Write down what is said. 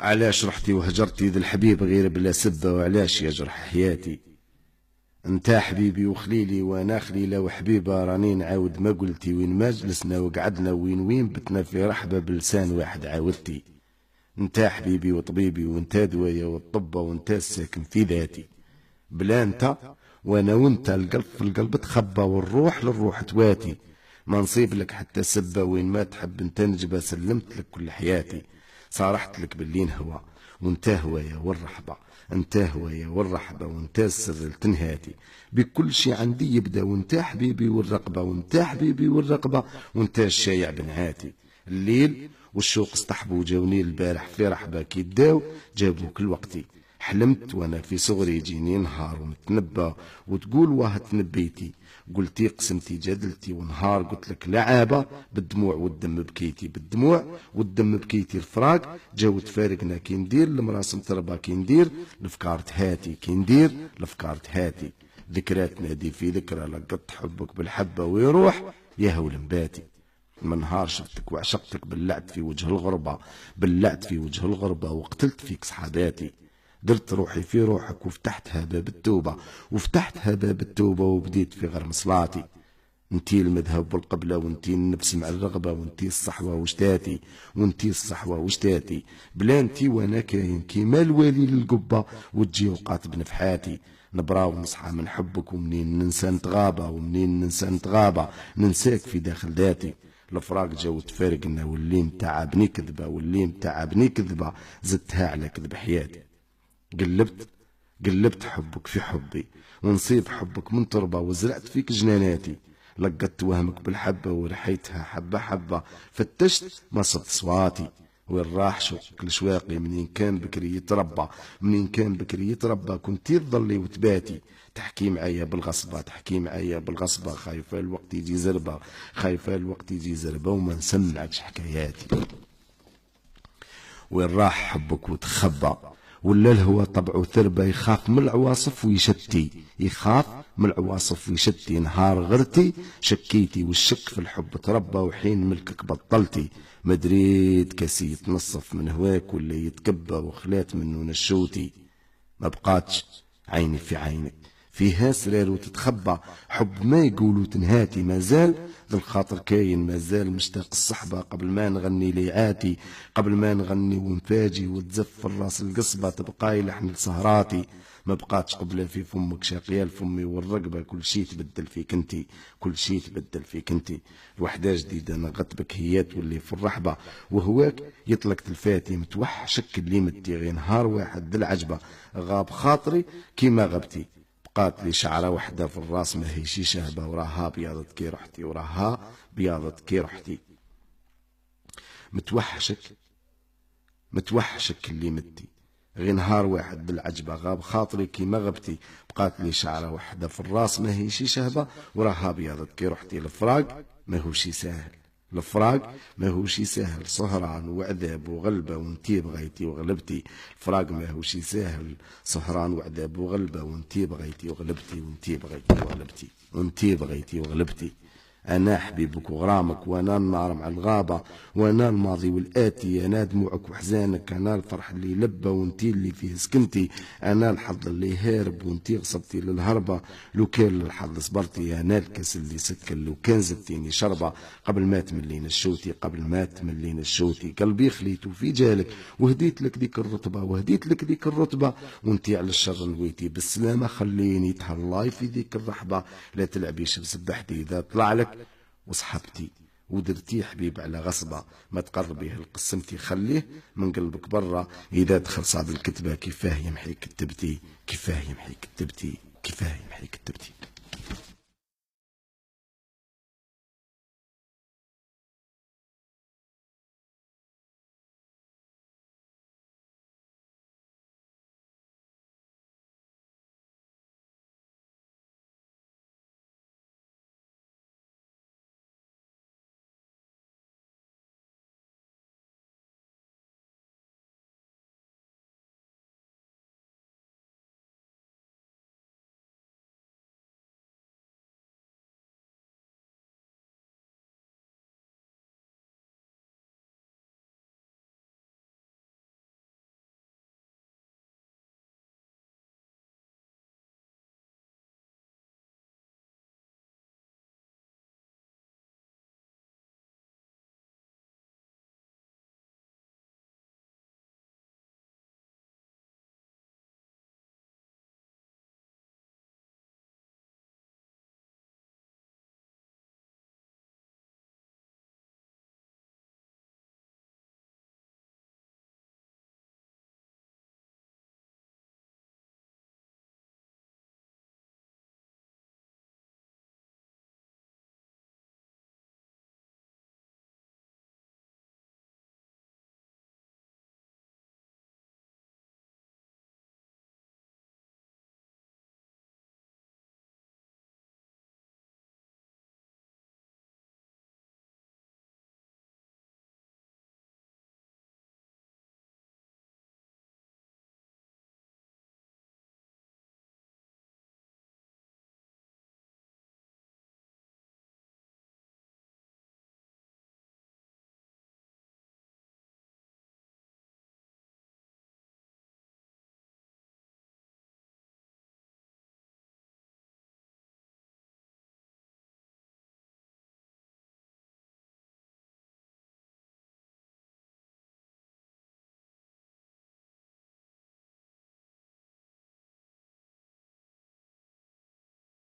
علاش رحتي وهجرتي ذا الحبيب غير بلا سبة، وعلاش يجرح حياتي؟ انت حبيبي وخليلي وانا خليلة وحبيبة، راني نعاود ما قلتي، وين ما جلسنا وقعدنا وين بتنا في رحبة بلسان واحد عاودتي. انت حبيبي وطبيبي وانت دوايا والطبة وانت الساكن في ذاتي، بلا انت وانا وانت القلب في القلب تخبى والروح للروح تواتي. ما نصيب لك حتى سبة، وين ما تحب انت نجبة سلمت لك كل حياتي. صارحت لك باللي نهوى وانت هوايا والرحبة، انت هوايا والرحبة وانت السر التنهاتي. بكل شي عندي يبدا وانت حبيبي والرقبة، وانت حبيبي والرقبة وانت الشايع بنهاتي. الليل والشوق اصطحبوا جاوني البارح في رحبة كي داو جابوا كل وقتي. حلمت وانا في صغري يجيني نهار ونتنبى وتقول واه تنبيتي، قلتي قسمتي جدلتي ونهار قلت لك لعابة بالدموع والدم بكيتي، بالدموع والدم بكيتي. الفراق جاو تفارقنا كي ندير المراسم تربى، كي ندير الافكار تهاتي، كي ندير الافكار تهاتي. ذكرات نادي في ذكرى لقط حبك بالحبة ويروح يا هول مباتي. من نهار شفتك وعشقتك بلعت في وجه الغربة، بلعت في وجه الغربة وقتلت فيك صحاباتي. درت روحي في روحك وفتحتها باب التوبة، وفتحتها باب التوبة وبديت في غرم صلاتي. انتي المذهب والقبلة وانتي النفس مع الرغبة وانتي الصحوة وشتاتي، وانتي الصحوة وشتاتي. بلا انتي وانا كاين كيما الوالي للقبة وتجي وقات بنفحاتي. نبرا ونصحى من حبك ومنين ننسى نتغابى، ومنين ننسى نتغابى ننساك في داخل ذاتي. الفراق جاو تفارقنا واللي متعبني كذبة، واللي متعبني كذبة زدتها على كذب حياتي. قلبت حبك في حبي ونصيب حبك من تربة وزرعت فيك جناناتي. لقت وهمك بالحبة ورحيتها حبة حبة، فتشت ما صدت صواتي. وين راح شوقك الشواقي منين كان بكري يتربى، منين كان بكري يتربى كنتي تضلي وتباتي. تحكي معايا بالغصبة، تحكي معايا بالغصبة، خايفة الوقت يجي زربة، خايفة الوقت يجي زربة وما نسمعكش حكاياتي. وين راح حبك وتخبى؟ ولا الهوى طبعه ثربة يخاف من العواصف ويشتي، يخاف من العواصف ويشتي. نهار غرتي شكيتي والشك في الحب تربى، وحين ملكك بطلتي. مدريد كاسي يتنصف من هواك ولا يتكبى وخلات منه نشوتي. ما بقاتش عيني في عينك فيها سرار وتتخبى، حب ما يقولوا تنهاتي. مازال ذا الخاطر كاين، مازال مشتاق الصحبة. قبل ما نغني ليعاتي، قبل ما نغني ونفاجي وتزف الراس القصبة، تبقاي لحن لسهراتي. ما بقاتش قبلة في فمك شاقية لفمي والرقبة، كل شي تبدل فيك انتي، كل شي تبدل فيك انتي. الوحدة جديدة انا غتبك هي تولي في الرحبة، وهواك يطلق تلفاتي. متوحشك اللي متي غير نهار واحد ذي العجبة، غاب خاطري كيما غبتي. بقات لي شعرة وحدة في الراس ما هي شي شهبة، وراها بياضت كي رحتي، وراها بياضت كي رحتي. متوحشك متوحشك اللي متي غير نهار واحد بالعجبة، غاب خاطري كيما غبتي. بقات لي شعرة وحدة في الراس ما هي شي شهبة، وراها بياضت كي رحتي. الفراق ما هو شي سهل، الفراق ما هو شي سهل، سهران وعذاب وغلبة وانتي بغيتي وغلبتي. الفراق ما هو شي سهل، سهران وعذاب وغلبة وانتي بغيتي وغلبتي، وانتي بغيتي وغلبتي، وانتي بغيتي وغلبتي. أنا حبيبك وغرامك، وأنا النار مع الغابة، وأنا الماضي والآتي. أنا دموعك وحزانك، أنا الفرح اللي لبى وانتي اللي فيه سكنتي. أنا الحظ اللي هارب وانتي غصبتي للهربة، لو كان للحظ صبرتي. أنا الكاس اللي سكن لو كان زدتيني شربة. قبل ما تملين الشوتي، قبل ما تملين الشوتي، قلبي خليته في جالك وهديت لك ديك الرتبة، وهديت لك ديك الرتبة وانتي على الشر نويتي. بالسلامة خليني تهلاي في ذيك الرحبة، لا تلعبيش بسبحتي إذا طلع لك وصحبتي ودرتي حبيب على غصبة. ما تقربيه القسمتي خليه من قلبك برا، إذا دخل صعب الكتبة كيفاه يمحي كتبتي، كيفاه يمحي كتبتي، كيفاه يمحي كتبتي.